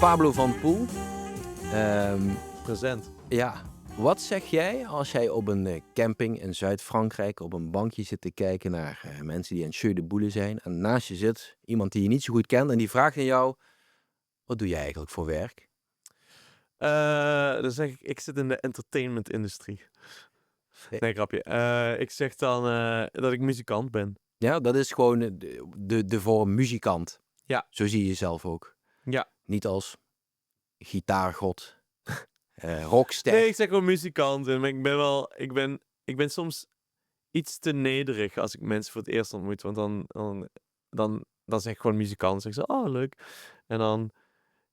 Pablo van Poel. Present. Ja, wat zeg jij als jij op een camping in Zuid-Frankrijk op een bankje zit te kijken naar mensen die aan het Jeu de Boule zijn. En naast je zit iemand die je niet zo goed kent en die vraagt aan jou, wat doe jij eigenlijk voor werk? Dan zeg ik zit in de entertainment-industrie. Nee. Nee, grapje. Ik zeg dan dat ik muzikant ben. Ja, dat is gewoon de vorm muzikant. Ja. Zo zie je jezelf ook. Ja. Niet als gitaargod, rockster. Nee, ik zeg gewoon muzikant. En ik ben soms iets te nederig als ik mensen voor het eerst ontmoet. Want dan zeg ik gewoon muzikant. Dan zeg ik zo, oh, leuk. En dan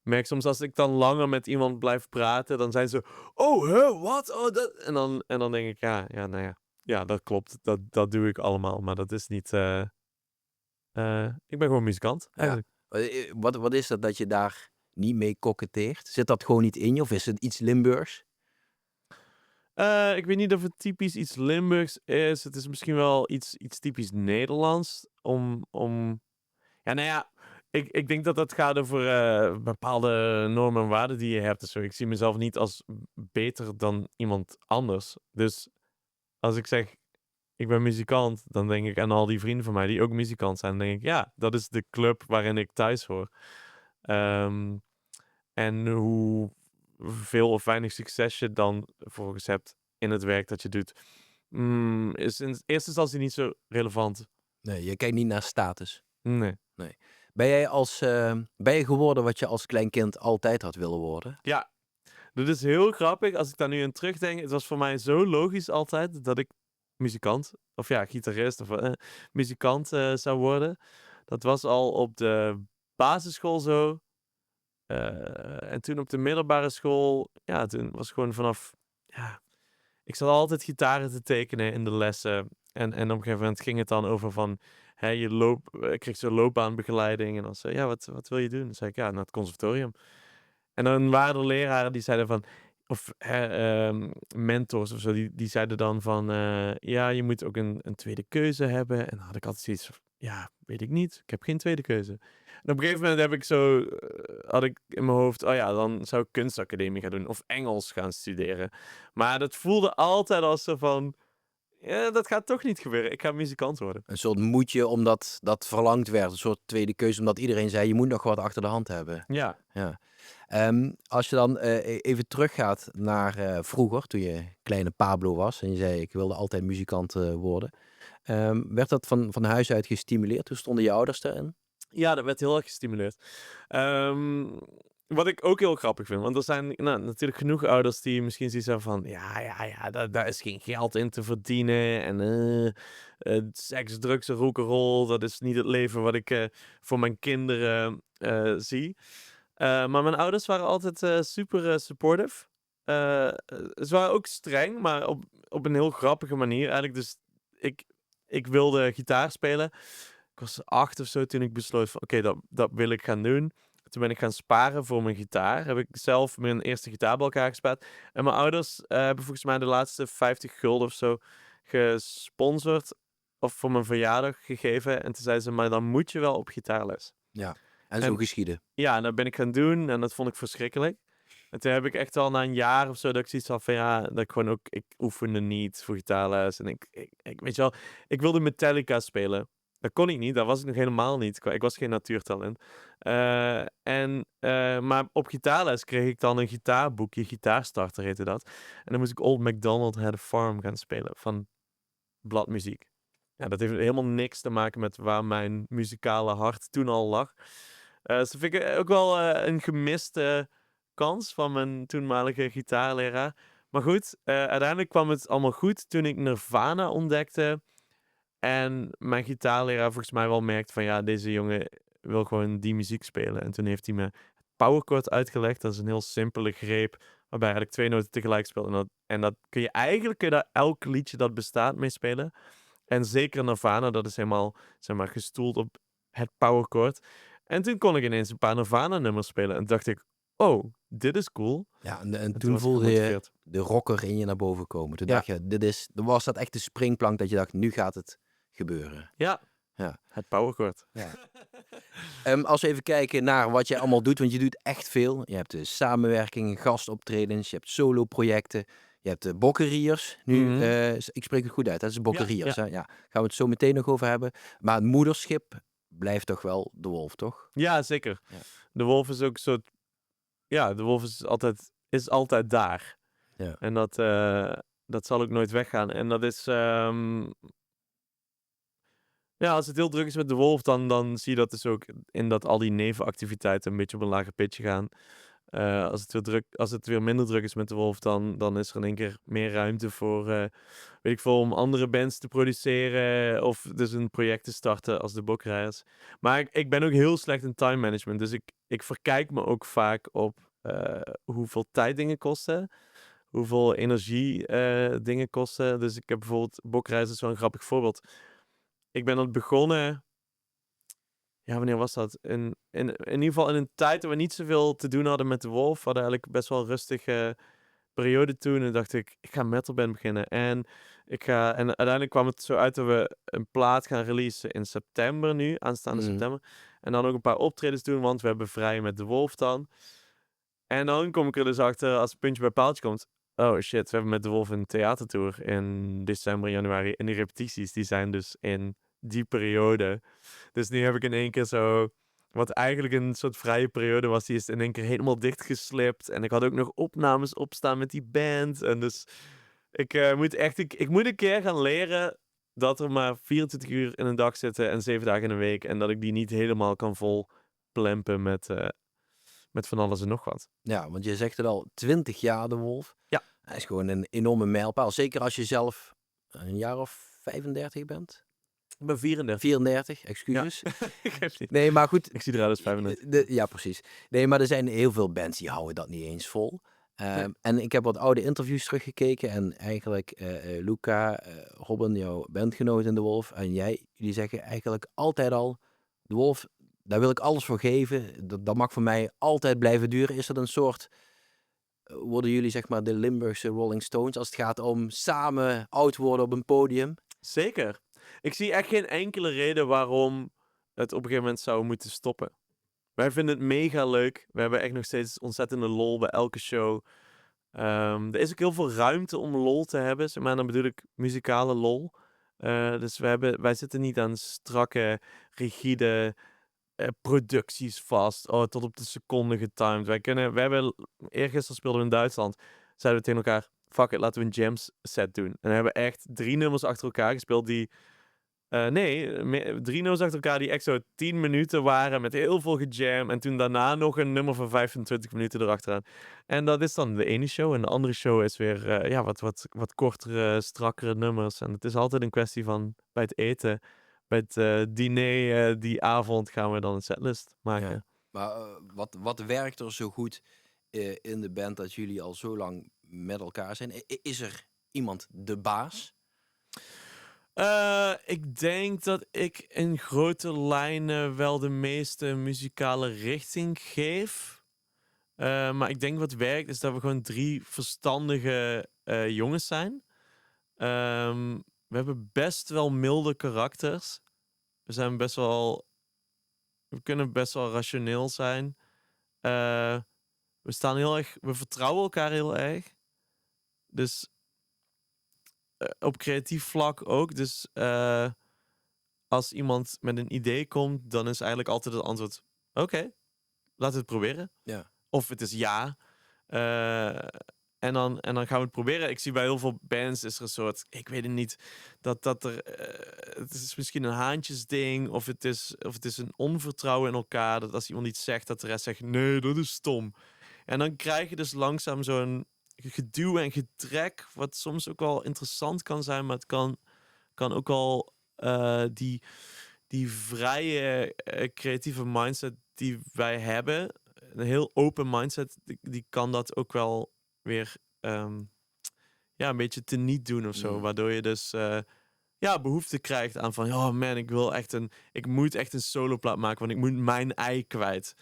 merk ik soms als ik dan langer met iemand blijf praten, dan zijn ze, oh, huh, wat? Oh, dat. En dan denk ik, nou ja. Ja, dat klopt. Dat doe ik allemaal. Maar dat is niet... ik ben gewoon muzikant, eigenlijk. Ja. Wat is dat je daar niet mee koketteert? Zit dat gewoon niet in je of is het iets Limburgs? Ik weet niet of het typisch iets Limburgs is. Het is misschien wel iets typisch Nederlands. Ja, nou ja, ik denk dat dat gaat over bepaalde normen en waarden die je hebt. Dus ik zie mezelf niet als beter dan iemand anders. Dus als ik zeg, ik ben muzikant, dan denk ik aan al die vrienden van mij die ook muzikant zijn. Dan denk ik, ja, dat is de club waarin ik thuis hoor. En hoe veel of weinig succes je dan volgens hebt in het werk dat je doet, is in eerste instantie niet zo relevant. Nee, je kijkt niet naar status. Nee. Ben je geworden wat je als klein kind altijd had willen worden? Ja, dat is heel grappig. Als ik daar nu aan terugdenk, het was voor mij zo logisch altijd dat ik muzikant, of ja, gitarist of muzikant zou worden. Dat was al op de basisschool zo. En toen op de middelbare school, ja, toen was gewoon vanaf, ja, ik zat altijd gitaren te tekenen in de lessen. En op een gegeven moment ging het dan over van, ik kreeg zo'n loopbaanbegeleiding. En dan zei ja, wat wil je doen? Dan zei ik, ja, naar het conservatorium. En dan waren er leraren die zeiden van, of mentors of zo, die zeiden dan van, ja, je moet ook een tweede keuze hebben. En dan had ik altijd zoiets van, ja, weet ik niet. Ik heb geen tweede keuze. En op een gegeven moment had ik in mijn hoofd, oh ja, dan zou ik kunstacademie gaan doen of Engels gaan studeren. Maar dat voelde altijd als zo van, ja, dat gaat toch niet gebeuren. Ik ga muzikant worden. Een soort moedje omdat dat verlangd werd. Een soort tweede keuze omdat iedereen zei je moet nog wat achter de hand hebben. Ja. Ja. Als je dan even teruggaat naar vroeger, toen je kleine Pablo was en je zei ik wilde altijd muzikant worden. Werd dat van huis uit gestimuleerd? Hoe stonden je ouders daarin? Ja, dat werd heel erg gestimuleerd. Wat ik ook heel grappig vind, want er zijn natuurlijk genoeg ouders die misschien zoiets hebben van, ja, daar is geen geld in te verdienen en seks, drugs en rock'n'roll, dat is niet het leven wat ik voor mijn kinderen zie. Maar mijn ouders waren altijd super supportive. Ze waren ook streng, maar op een heel grappige manier eigenlijk. Dus ik wilde gitaar spelen. Ik was 8 of zo toen ik besloot van oké, dat wil ik gaan doen. Toen ben ik gaan sparen voor mijn gitaar. Heb ik zelf mijn eerste gitaar bij elkaar gespaard. En mijn ouders hebben volgens mij de laatste 50 gulden of zo gesponsord. Of voor mijn verjaardag gegeven. En toen zeiden ze, maar dan moet je wel op gitaarles. Ja, en zo geschieden. Ja, en dat ben ik gaan doen. En dat vond ik verschrikkelijk. En toen heb ik echt al na een jaar of zo dat ik zoiets had van ja, dat ik gewoon ook, ik oefende niet voor gitaarles. En ik weet je wel, ik wilde Metallica spelen. Dat kon ik niet, dat was ik nog helemaal niet. Ik was geen natuurtalent. Maar op gitaarles kreeg ik dan een gitaarboekje, Gitaarstarter heette dat. En dan moest ik Old MacDonald Had a Farm gaan spelen van bladmuziek. Ja, dat heeft helemaal niks te maken met waar mijn muzikale hart toen al lag. Dus dat vind ik ook wel een gemiste kans van mijn toenmalige gitaarleraar. Maar goed, uiteindelijk kwam het allemaal goed toen ik Nirvana ontdekte. En mijn gitaarleraar volgens mij wel merkt van ja, deze jongen wil gewoon die muziek spelen. En toen heeft hij me het powerchord uitgelegd. Dat is een heel simpele greep waarbij je eigenlijk 2 noten tegelijk speelt. En dat kun je daar elk liedje dat bestaat mee spelen. En zeker Nirvana, dat is helemaal zeg maar gestoeld op het powerchord. En toen kon ik ineens een paar Nirvana-nummers spelen. En dacht ik, oh, dit is cool. Ja, en toen toen was ik voelde je gemotiveerd. de rocker in je naar boven komen. Toen Ja. dacht je, was dat echt de springplank dat je dacht, nu gaat het gebeuren. Ja. Ja. Het powerchord. Ja. Als we even kijken naar wat jij allemaal doet, want je doet echt veel. Je hebt de samenwerkingen, gastoptredens, je hebt solo-projecten, je hebt de bokkeriers. Nu, Mhm. ik spreek het goed uit, dat is bokkeriers. ja. Hè? Ja, gaan we het zo meteen nog over hebben. Maar het moederschip blijft toch wel de wolf, toch? Ja, zeker. Ja. De wolf is ook een soort... Ja, de wolf is altijd daar. Ja. En dat zal ook nooit weggaan. En dat is... Ja, als het heel druk is met de wolf, dan zie je dat dus ook in dat al die nevenactiviteiten een beetje op een lager pitje gaan. Als het weer minder druk is met de wolf, dan is er in één keer meer ruimte voor, weet ik veel, om andere bands te produceren of dus een project te starten als de Bokrijders. Maar ik ben ook heel slecht in time management, dus ik verkijk me ook vaak op hoeveel tijd dingen kosten, hoeveel energie dingen kosten. Dus ik heb bijvoorbeeld, Bokrijders is wel een grappig voorbeeld. Ik ben dat begonnen... Ja, wanneer was dat? In ieder geval in een tijd dat we niet zoveel te doen hadden met de wolf. We hadden eigenlijk best wel een rustige periode toen. En dacht ik ga een metalband beginnen. En uiteindelijk kwam het zo uit dat we een plaat gaan releasen in september nu. Aanstaande september. En dan ook een paar optredens doen, want we hebben vrij met de wolf dan. En dan kom ik er dus achter, als het puntje bij paaltje komt... Oh shit, we hebben met de wolf een theatertour in december, januari. En die repetities, die zijn dus in die periode. Dus nu heb ik in één keer zo... Wat eigenlijk een soort vrije periode was, die is in één keer helemaal dichtgeslipt. En ik had ook nog opnames opstaan met die band. En dus ik moet een keer gaan leren dat er maar 24 uur in een dag zitten en 7 dagen in een week. En dat ik die niet helemaal kan vol plempen met van alles en nog wat. Ja, want je zegt het al, 20 jaar de wolf. Ja. Hij is gewoon een enorme mijlpaal. Zeker als je zelf een jaar of 35 bent. Ik ben 34. 34, excuses. Ik geef niet. Nee, maar goed. Ik zie eruit als 35. Ja, precies. Nee, maar er zijn heel veel bands die houden dat niet eens vol. En ik heb wat oude interviews teruggekeken. En eigenlijk Luca, Robin, jouw bandgenoot in de wolf. En jullie zeggen eigenlijk altijd al... De wolf, daar wil ik alles voor geven. Dat mag voor mij altijd blijven duren. Is dat een soort... Worden jullie zeg maar de Limburgse Rolling Stones als het gaat om samen oud worden op een podium? Zeker. Ik zie echt geen enkele reden waarom het op een gegeven moment zou moeten stoppen. Wij vinden het mega leuk. We hebben echt nog steeds ontzettende lol bij elke show. Er is ook heel veel ruimte om lol te hebben. Zeg maar dan bedoel ik muzikale lol. Dus wij zitten niet aan strakke, rigide producties vast. Oh, tot op de seconde getimed. Eergisteren speelden we in Duitsland. Zeiden we tegen elkaar, fuck it, laten we een jam set doen. En we hebben echt 3 nummers achter elkaar gespeeld die... 3 nummers achter elkaar die echt zo 10 minuten waren met heel veel gejam. En toen daarna nog een nummer van 25 minuten erachteraan. En dat is dan de ene show. En de andere show is weer wat kortere, strakkere nummers. En het is altijd een kwestie van bij het eten, bij het diner die avond gaan we dan een setlist maken. Ja. Maar wat werkt er zo goed in de band dat jullie al zo lang met elkaar zijn? Is er iemand de baas? Ik denk dat ik in grote lijnen wel de meeste muzikale richting geef. Maar ik denk wat werkt is dat we gewoon 3 verstandige jongens zijn. We hebben best wel milde karakters. We kunnen best wel rationeel zijn. We vertrouwen elkaar heel erg. Dus op creatief vlak ook. Dus als iemand met een idee komt, dan is eigenlijk altijd het antwoord... Oké, laten we het proberen. Ja. Of het is ja. En dan gaan we het proberen. Ik zie bij heel veel bands is er een soort... Ik weet het niet. Het is misschien een haantjesding. Of het is een onvertrouwen in elkaar. Dat als iemand iets zegt, dat de rest zegt... Nee, dat is stom. En dan krijg je dus langzaam zo'n geduw en getrek. Wat soms ook wel interessant kan zijn. Maar het kan ook al die vrije creatieve mindset die wij hebben... Een heel open mindset, die kan dat ook wel weer een beetje teniet doen of zo. Waardoor je dus behoefte krijgt aan van... Oh man, ik moet echt een soloplaat maken, want ik moet mijn ei kwijt.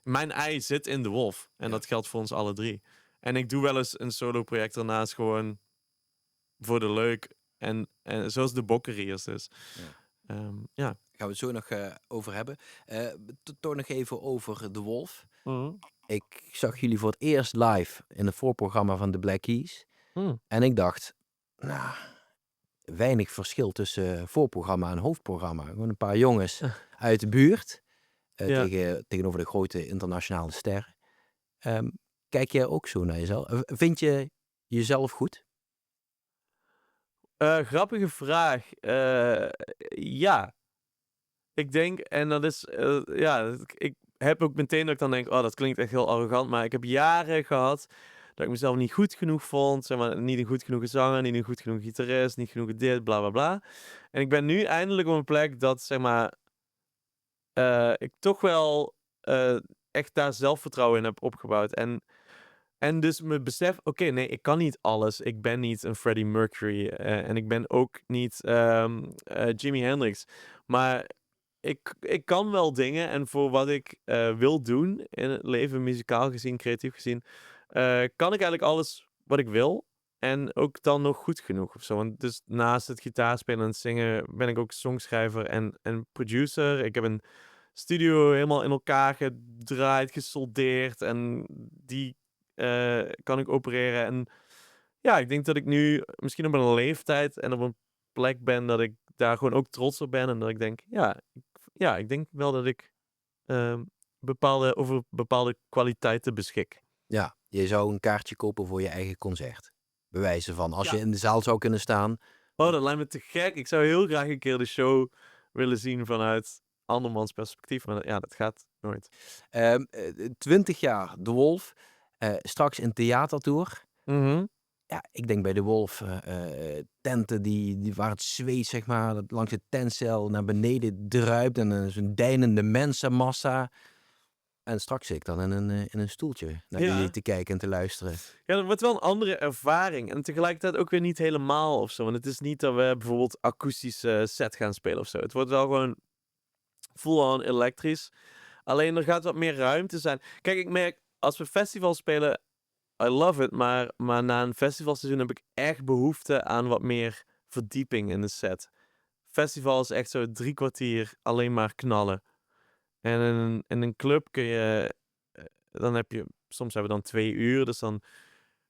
Mijn ei zit in de wolf. En dat geldt voor ons alle 3. En ik doe wel eens een solo-project daarnaast gewoon voor de leuk. En zoals de bokkeriers dus. Ja. Ja. Gaan we het zo nog over hebben. Toch nog even over De Wolf. Mhm. Ik zag jullie voor het eerst live in het voorprogramma van de Black Keys. Mm. En ik dacht, nou, weinig verschil tussen voorprogramma en hoofdprogramma. Gewoon een paar jongens uit de buurt. Ja. Tegenover de grote internationale sterren. Kijk jij ook zo naar jezelf? Vind je jezelf goed? Grappige vraag. Ja. Ik denk, en dat is, ik heb ook meteen dat ik dan denk, oh, dat klinkt echt heel arrogant, maar ik heb jaren gehad dat ik mezelf niet goed genoeg vond, zeg maar, niet een goed genoeg zanger, niet een goed genoeg gitarist, niet genoeg dit, bla bla bla. En ik ben nu eindelijk op een plek dat, zeg maar, ik toch wel echt daar zelfvertrouwen in heb opgebouwd. En dus me besef, oké, nee, ik kan niet alles. Ik ben niet een Freddie Mercury en ik ben ook niet Jimi Hendrix. Maar ik kan wel dingen en voor wat ik wil doen in het leven, muzikaal gezien, creatief gezien, kan ik eigenlijk alles wat ik wil. En ook dan nog goed genoeg of zo. Want dus naast het gitaarspelen en het zingen ben ik ook songschrijver en producer. Ik heb een studio helemaal in elkaar gedraaid, gesoldeerd. En die kan ik opereren. En ja, ik denk dat ik nu misschien op een leeftijd en op een plek ben dat ik daar gewoon ook trots op ben. En dat ik denk, ja, ik denk wel dat ik over bepaalde kwaliteiten beschik. Ja, je zou een kaartje kopen voor je eigen concert. Bewijzen van, als Ja. je in de zaal zou kunnen staan. Oh, dat lijkt me te gek. Ik zou heel graag een keer de show willen zien vanuit andermans perspectief. Maar ja, dat gaat nooit. 20 jaar De Wolf. Straks een theatertour. Mhm. Ja, ik denk bij De Wolf tenten waar het zweet, zeg maar, dat langs het tentcel naar beneden druipt. En zo'n deinende mensenmassa. En straks zit ik dan in een stoeltje naar Ja. jullie te kijken en te luisteren. Ja, dat wordt wel een andere ervaring. En tegelijkertijd ook weer niet helemaal of zo. Want het is niet dat we bijvoorbeeld akoestische set gaan spelen of zo. Het wordt wel gewoon full-on elektrisch. Alleen er gaat wat meer ruimte zijn. Kijk, ik merk, als we festivals spelen, I love it. Maar na een festivalseizoen heb ik echt behoefte aan wat meer verdieping in de set. Festival is echt zo 3 kwartier alleen maar knallen. En in een club kun je, dan heb je, soms hebben we dan 2 uur, dus dan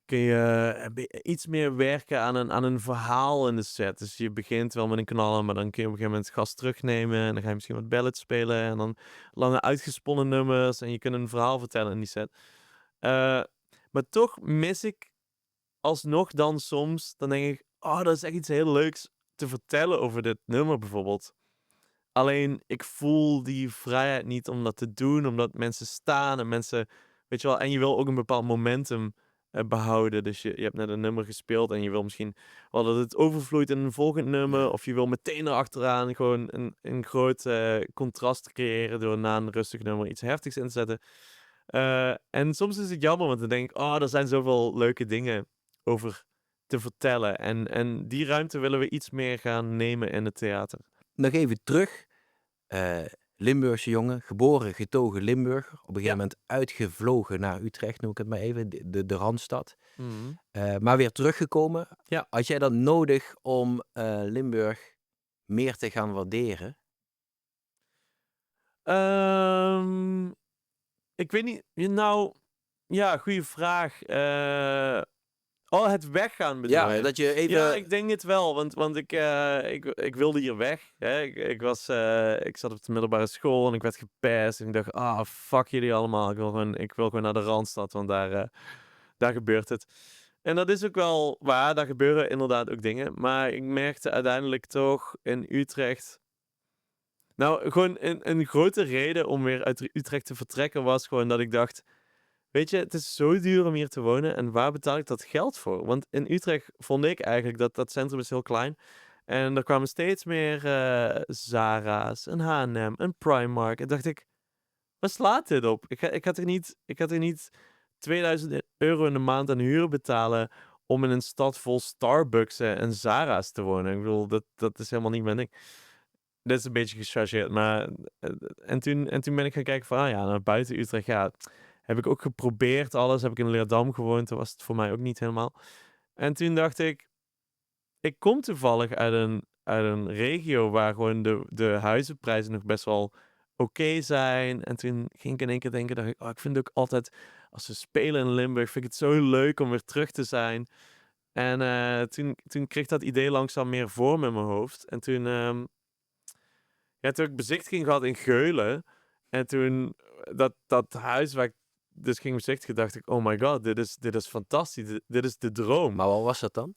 kun je iets meer werken aan een verhaal in de set. Dus je begint wel met een knallen, maar dan kun je op een gegeven moment gas terugnemen. En dan ga je misschien wat ballads spelen. En dan lange uitgesponnen nummers. En je kunt een verhaal vertellen in die set. Maar toch mis ik alsnog dan soms, dan denk ik, oh, dat is echt iets heel leuks te vertellen over dit nummer bijvoorbeeld. Alleen, ik voel die vrijheid niet om dat te doen, omdat mensen staan en mensen, weet je wel, en je wil ook een bepaald momentum behouden. Dus je hebt net een nummer gespeeld en je wil misschien wel dat het overvloeit in een volgend nummer, of je wil meteen erachteraan gewoon een groot contrast creëren door na een rustig nummer iets heftigs in te zetten. En soms is het jammer, want dan denk ik, oh, er zijn zoveel leuke dingen over te vertellen. En die ruimte willen we iets meer gaan nemen in het theater. Nog even terug. Limburgse jongen, geboren, getogen Limburger. Op een gegeven Ja. moment uitgevlogen naar Utrecht, noem ik het maar even, de Randstad. Mhm. Maar weer teruggekomen. Ja. Had jij dat nodig om Limburg meer te gaan waarderen? Ik weet niet. Nou, ja, goede vraag. Het weggaan bedoel Ja, je? dat je even... Ja, ik denk het wel, want ik wilde hier weg. Hè. Ik zat op de middelbare school en ik werd gepest. En ik dacht, fuck jullie allemaal. Ik wil gewoon naar de Randstad, want daar gebeurt het. En dat is ook wel waar, daar gebeuren inderdaad ook dingen. Maar ik merkte uiteindelijk toch in Utrecht... Nou, gewoon een grote reden om weer uit Utrecht te vertrekken was gewoon dat ik dacht... Weet je, het is zo duur om hier te wonen en waar betaal ik dat geld voor? Want in Utrecht vond ik eigenlijk dat centrum is heel klein. En er kwamen steeds meer Zara's, een H&M, een Primark. En dacht ik, waar slaat dit op? Ik had er niet 2000 euro in de maand aan huur betalen om in een stad vol Starbucks en Zara's te wonen. Ik bedoel, dat is helemaal niet mijn ding. Dat is een beetje gechargeerd, maar... En toen ben ik gaan kijken van, naar buiten Utrecht, ja... Heb ik ook geprobeerd alles. Heb ik in Leerdam gewoond. Dat was het voor mij ook niet helemaal. En toen dacht ik kom toevallig uit uit een regio waar gewoon de huizenprijzen nog best wel oké zijn. En toen ging ik in één keer denken, dacht ik, ik vind het ook altijd, als we spelen in Limburg, vind ik het zo leuk om weer terug te zijn. En toen kreeg dat idee langzaam meer vorm in mijn hoofd. En toen heb ik bezichtiging gehad in Geulen. En toen dat huis waar ik dus ging bezichtigen, dacht ik, oh my god, dit is fantastisch. Dit is de droom. Maar wat was dat dan?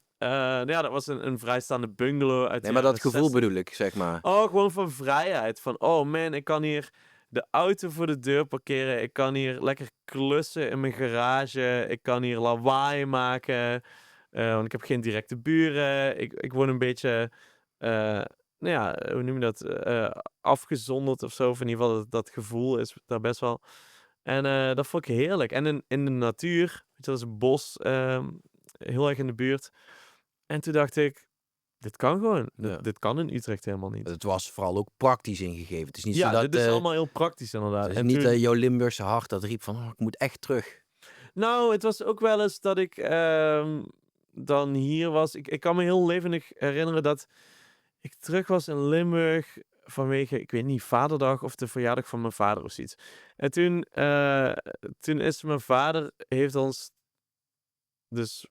Dat was een vrijstaande bungalow uit de Nee, maar dat jaren gevoel 60. bedoel ik, zeg maar. Oh, gewoon van vrijheid. Van, oh man, ik kan hier de auto voor de deur parkeren. Ik kan hier lekker klussen in mijn garage. Ik kan hier lawaai maken. Want ik heb geen directe buren. Ik woon een beetje, hoe noem je dat? Afgezonderd of zo. Of in ieder geval, dat gevoel is daar best wel. En dat vond ik heerlijk. En in de natuur, weet je, dat is een bos, heel erg in de buurt. En toen dacht ik, dit kan gewoon. Ja. Dit kan in Utrecht helemaal niet. Het was vooral ook praktisch ingegeven. Het is niet zo Ja, dat... dit is allemaal heel praktisch inderdaad. het is En niet toen- jouw Limburgse hart dat riep van, ik moet echt terug. Nou, het was ook wel eens dat ik dan hier was. Ik kan me heel levendig herinneren dat ik terug was in Limburg vanwege, ik weet niet, Vaderdag of de verjaardag van mijn vader of zoiets. En toen is mijn vader, heeft ons, dus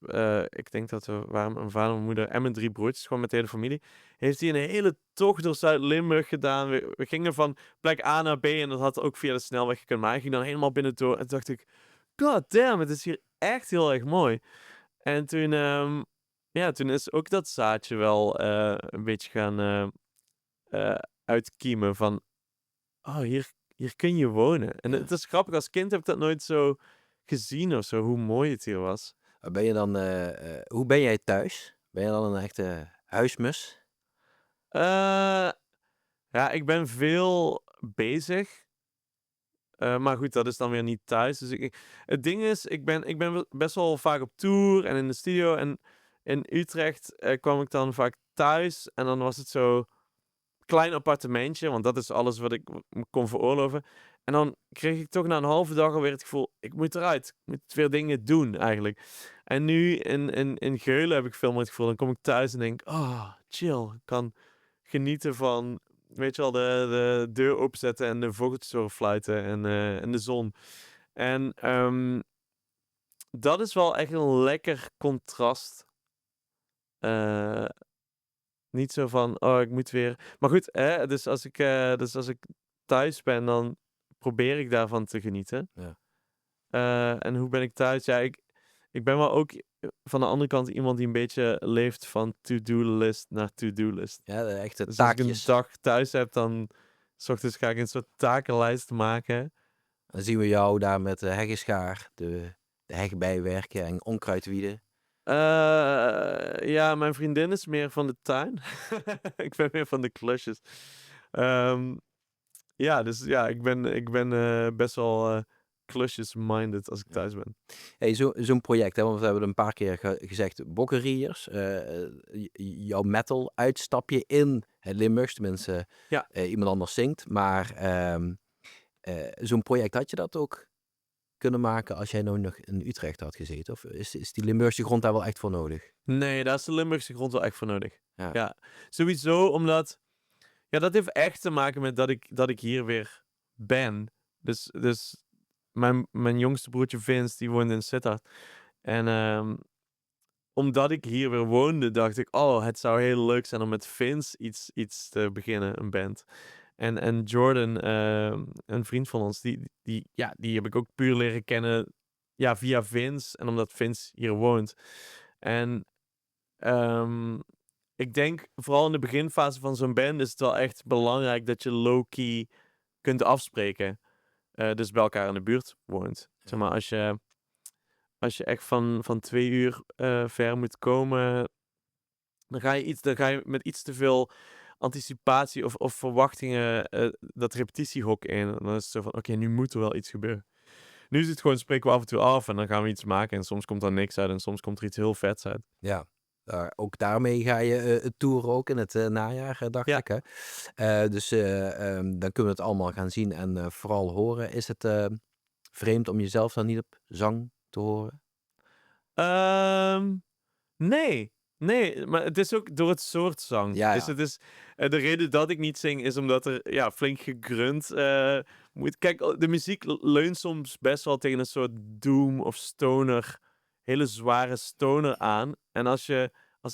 ik denk dat we waren mijn vader, mijn moeder en mijn 3 broertjes, gewoon met de hele familie, heeft hij een hele tocht door Zuid-Limburg gedaan. We gingen van plek A naar B en dat had ook via de snelweg gekund. Maar hij ging dan helemaal binnen door en toen dacht ik, god damn, het is hier echt heel erg mooi. En toen is ook dat zaadje wel een beetje gaan uitkiemen van, oh, hier kun je wonen. En Ja. het is grappig, als kind heb ik dat nooit zo gezien of zo, hoe mooi het hier was. Ben je dan, hoe ben jij thuis? Ben je dan een echte huismus? Ja, ik ben veel bezig. Maar goed, dat is dan weer niet thuis. Dus het ding is, ik ben best wel vaak op tour en in de studio. En in Utrecht kwam ik dan vaak thuis. En dan was het zo klein appartementje. Want dat is alles wat ik me kon veroorloven. En dan kreeg ik toch na een halve dag alweer het gevoel, ik moet eruit. Ik moet weer dingen doen eigenlijk. En nu in Geulen heb ik veel meer het gevoel. Dan kom ik thuis en denk, chill. Ik kan genieten van, weet je wel, de deur opzetten en de vogeltjes horen fluiten en de zon. En dat is wel echt een lekker contrast. Niet zo van, ik moet weer... Maar goed, dus als ik thuis ben, dan probeer ik daarvan te genieten. Ja. En hoe ben ik thuis? Ja, ik ben wel ook van de andere kant iemand die een beetje leeft van to-do-list naar to-do-list. Ja, de echte Dus als ik een taakjes. dag thuis heb, dan 's ochtends ga ik een soort takenlijst maken. Dan zien we jou daar met de heggeschaar, de heg bijwerken en onkruid wieden. Ja, mijn vriendin is meer van de tuin. Ik ben meer van de klusjes. Dus ja, ik ben best wel klusjes-minded als ik thuis ben. Hey, zo'n project, hè, want we hebben het een paar keer gezegd, Bokkeriers, jouw metal uitstapje in het Limburgs, tenminste Ja. Iemand anders zingt, maar zo'n project, had je dat ook kunnen maken als jij nou nog in Utrecht had gezeten? Of is die Limburgse grond daar wel echt voor nodig? Nee, daar is de Limburgse grond wel echt voor nodig. Ja. Ja, sowieso omdat... Ja, dat heeft echt te maken met dat ik hier weer ben. Dus mijn jongste broertje Vince, die woont in Sittard. En omdat ik hier weer woonde, dacht ik, het zou heel leuk zijn om met Vince iets te beginnen, een band. En Jordan, een vriend van ons, die heb ik ook puur leren kennen, ja, via Vince. En omdat Vince hier woont. En ik denk, vooral in de beginfase van zo'n band is het wel echt belangrijk dat je low-key kunt afspreken. Dus bij elkaar in de buurt woont. Ja. Zeg maar, als je echt van 2 uur ver moet komen, dan ga je met iets te veel anticipatie of verwachtingen dat repetitiehok in. En dan is het zo van, oké, nu moet er wel iets gebeuren. Nu is het gewoon, spreken we af en toe af en dan gaan we iets maken. En soms komt er niks uit en soms komt er iets heel vets uit. Ja. Ook daarmee ga je toeren ook in het najaar, dacht Ja. ik. Hè? Dus dan kunnen we het allemaal gaan zien en vooral horen. Is het vreemd om jezelf dan niet op zang te horen? Nee. Nee, maar het is ook door het soort zang. Ja, Dus ja. het is, de reden dat ik niet zing is omdat er flink gegrunt moet. Kijk, de muziek leunt soms best wel tegen een soort doom of stoner, hele zware stoner aan. En als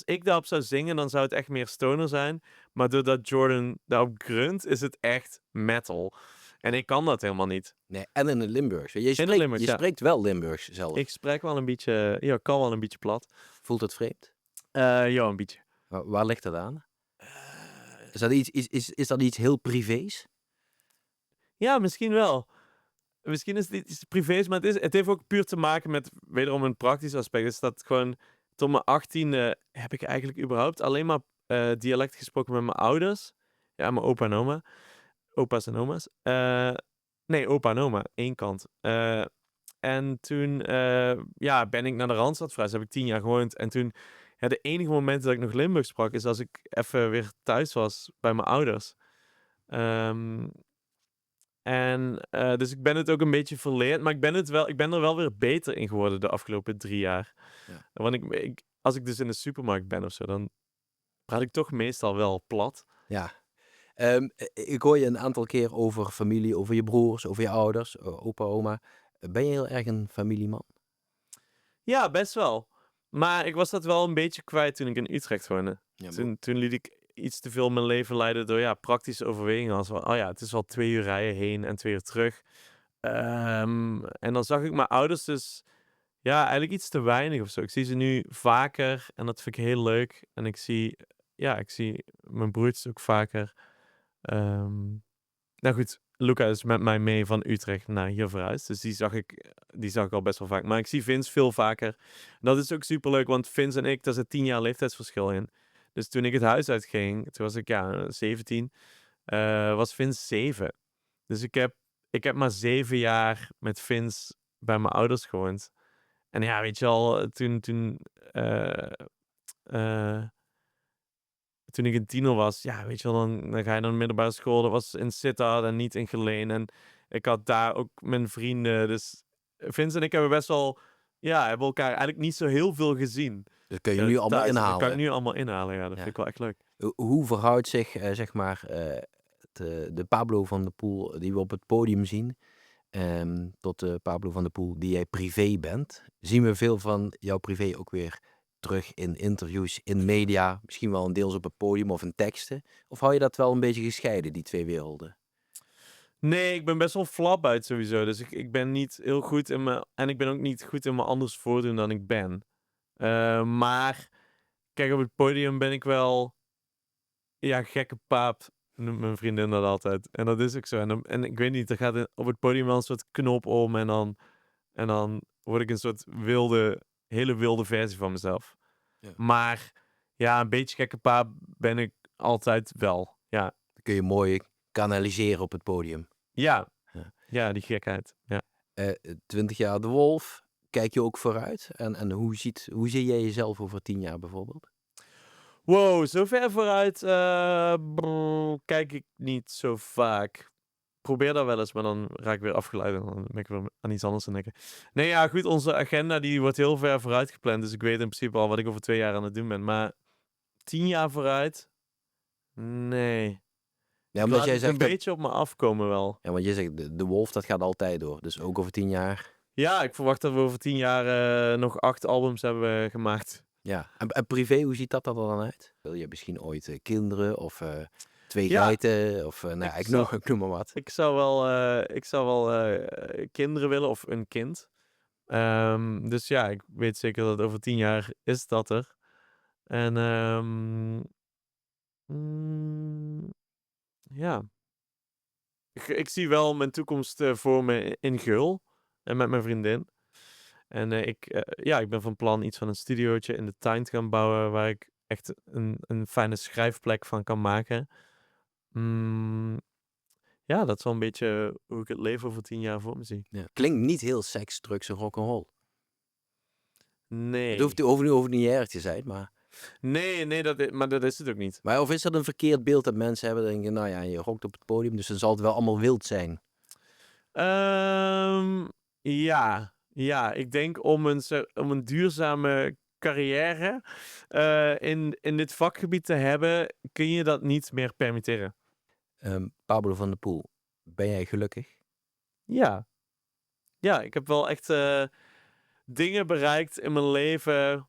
ik daarop zou zingen, dan zou het echt meer stoner zijn. Maar doordat Jordan daarop grunt, is het echt metal. En ik kan dat helemaal niet. Nee, en in het Limburgs. Je In het spreekt, Limburgs, je ja. spreekt wel Limburgs zelf. Ik spreek wel een beetje, kan wel een beetje plat. Voelt het vreemd? Ja, een beetje. Waar ligt dat aan? Eh, Is dat iets heel privés? Ja, misschien wel. Misschien is het iets privés, maar het heeft ook puur te maken met wederom een praktisch aspect. Dus dat gewoon tot mijn 18e heb ik eigenlijk überhaupt alleen maar dialect gesproken met mijn ouders. Ja, mijn opa en oma. Opa's en oma's. Nee, opa en oma, één kant. En toen ben ik naar de Randstad verhuisd. Heb ik 10 jaar gewoond. En toen, de enige momenten dat ik nog Limburg sprak, is als ik even weer thuis was bij mijn ouders. Ehm, dus ik ben het ook een beetje verleerd, maar ik ben er wel weer beter in geworden de afgelopen 3 jaar. Ja. Want als ik dus in de supermarkt ben of zo, dan praat ik toch meestal wel plat. Ja. Ik hoor je een aantal keer over familie, over je broers, over je ouders, opa, oma. Ben je heel erg een familieman? Ja, best wel. Maar ik was dat wel een beetje kwijt toen ik in Utrecht woonde. Ja, Toen liet ik iets te veel mijn leven leiden door praktische overwegingen. Als wel, het is wel 2 uur rijden heen en 2 uur terug. En dan zag ik mijn ouders dus eigenlijk iets te weinig of zo. Ik zie ze nu vaker en dat vind ik heel leuk. En ik zie mijn broertjes ook vaker. Nou goed, Luca is met mij mee van Utrecht naar hier verhuisd. Dus die zag ik al best wel vaak. Maar ik zie Vince veel vaker. Dat is ook superleuk, want Vince en ik, daar zit 10 jaar leeftijdsverschil in. Dus toen ik het huis uitging, toen was ik 17, was Vince 7. Dus ik heb maar 7 jaar met Vince bij mijn ouders gewoond. En ja, weet je al, toen ik een tiener was, weet je wel, dan ga je naar de middelbare school. Dat was in Sittard en niet in Geleen. En ik had daar ook mijn vrienden. Dus Vince en ik hebben best wel, hebben elkaar eigenlijk niet zo heel veel gezien. Dat kun je nu allemaal thuis. Dat kan ik inhalen. nu allemaal inhalen, ja. Dat vind ik wel echt leuk. Hoe verhoudt zich, zeg maar, de Pablo van der Poel die we op het podium zien, tot de Pablo van der Poel die jij privé bent? Zien we veel van jouw privé ook weer terug in interviews, in media, misschien wel een deels op het podium of in teksten? Of hou je dat wel een beetje gescheiden, die twee werelden? Nee, ik ben best wel flap uit sowieso. Dus ik ben niet heel goed in me. En ik ben ook niet goed in me anders voordoen dan ik ben. Maar kijk, op het podium ben ik wel. Ja, gekke paap noemt mijn vriendin dat altijd. En dat is ook zo. En ik weet niet, er gaat op het podium wel een soort knop om. En dan word ik een soort hele wilde versie van mezelf. Ja. Maar ja, een beetje gekke paap ben ik altijd wel. Ja. Dat kun je mooi kanaliseren op het podium. Ja, Ja. ja die gekheid. Ja. 20 jaar de Wolf, kijk je ook vooruit? En hoe zie jij jezelf over 10 jaar bijvoorbeeld? Wow, zo ver vooruit kijk ik niet zo vaak. Probeer dat wel eens, maar dan raak ik weer afgeleid en dan ben ik weer aan iets anders aan het denken. Nee, ja, goed, onze agenda die wordt heel ver vooruit gepland, dus ik weet in principe al wat ik over 2 jaar aan het doen ben. Maar 10 jaar vooruit? Nee. Ja, omdat jij het zegt een beetje op me afkomen wel. Ja, want je zegt, de Wolf, dat gaat altijd door. Dus ook over 10 jaar. Ja, ik verwacht dat we over 10 jaar nog 8 albums hebben gemaakt. Ja. En privé, hoe ziet dat er dan uit? Wil je misschien ooit kinderen of 2 Ja. geiten? Of ik noem maar wat. Ik zou wel kinderen willen of een kind. Dus ja, ik weet zeker dat over 10 jaar is dat er. En ja. Ik zie wel mijn toekomst voor me in Geul en met mijn vriendin. En ik ben van plan iets van een studiootje in de tuin te gaan bouwen waar ik echt een fijne schrijfplek van kan maken. Ja, dat is wel een beetje hoe ik het leven over 10 jaar voor me zie. Ja. Klinkt niet heel seks, drugs en rock'n'roll. Nee. Het hoeft niet erg te zijn, maar... Nee, maar dat is het ook niet. Maar of is dat een verkeerd beeld dat mensen hebben? Dan denken, nou ja, je rockt op het podium, dus dan zal het wel allemaal wild zijn. Ja, ik denk om een duurzame carrière in dit vakgebied te hebben, kun je dat niet meer permitteren. Pablo van der Poel, ben jij gelukkig? Ja. Ja, ik heb wel echt dingen bereikt in mijn leven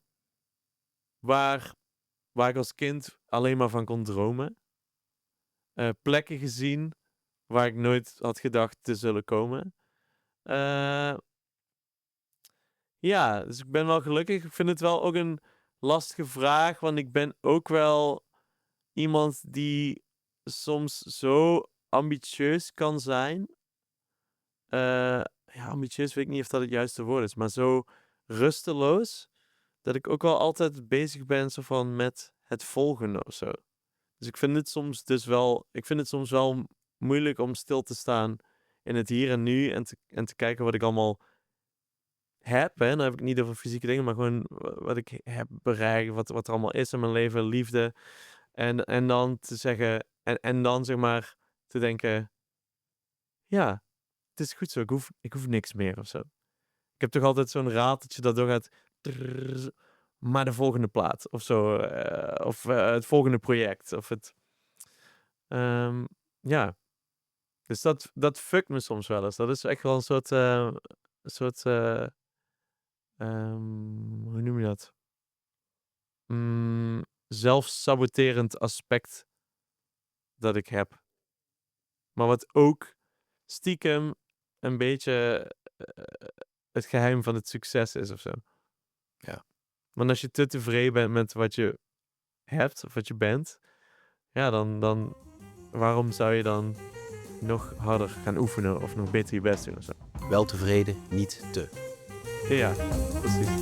waar ik als kind alleen maar van kon dromen. Plekken gezien waar ik nooit had gedacht te zullen komen. Ja, dus ik ben wel gelukkig. Ik vind het wel ook een lastige vraag, want ik ben ook wel iemand die soms zo ambitieus kan zijn. Ja, ambitieus weet ik niet of dat het juiste woord is, maar zo rusteloos dat ik ook wel altijd bezig ben zo van met het volgende of zo. Dus ik vind het soms wel moeilijk om stil te staan in het hier en nu en te kijken wat ik allemaal heb. Hè. Dan heb ik het niet over fysieke dingen, maar gewoon wat ik heb bereikt, wat er allemaal is in mijn leven, liefde. En dan te zeggen, en dan zeg maar te denken, ja, het is goed zo, ik hoef niks meer of zo. Ik heb toch altijd zo'n rateltje dat doorgaat, trrrr, maar de volgende plaat of zo, of het volgende project, of het, ja. Dus dat fuckt me soms wel eens. Dat is echt wel een soort hoe noem je dat? Zelfsaboterend aspect dat ik heb. Maar wat ook stiekem een beetje het geheim van het succes is of zo. Ja. Want als je te tevreden bent met wat je hebt of wat je bent, ja, dan waarom zou je dan nog harder gaan oefenen of nog beter je best doen of zo? Wel tevreden, niet te. Ja, precies.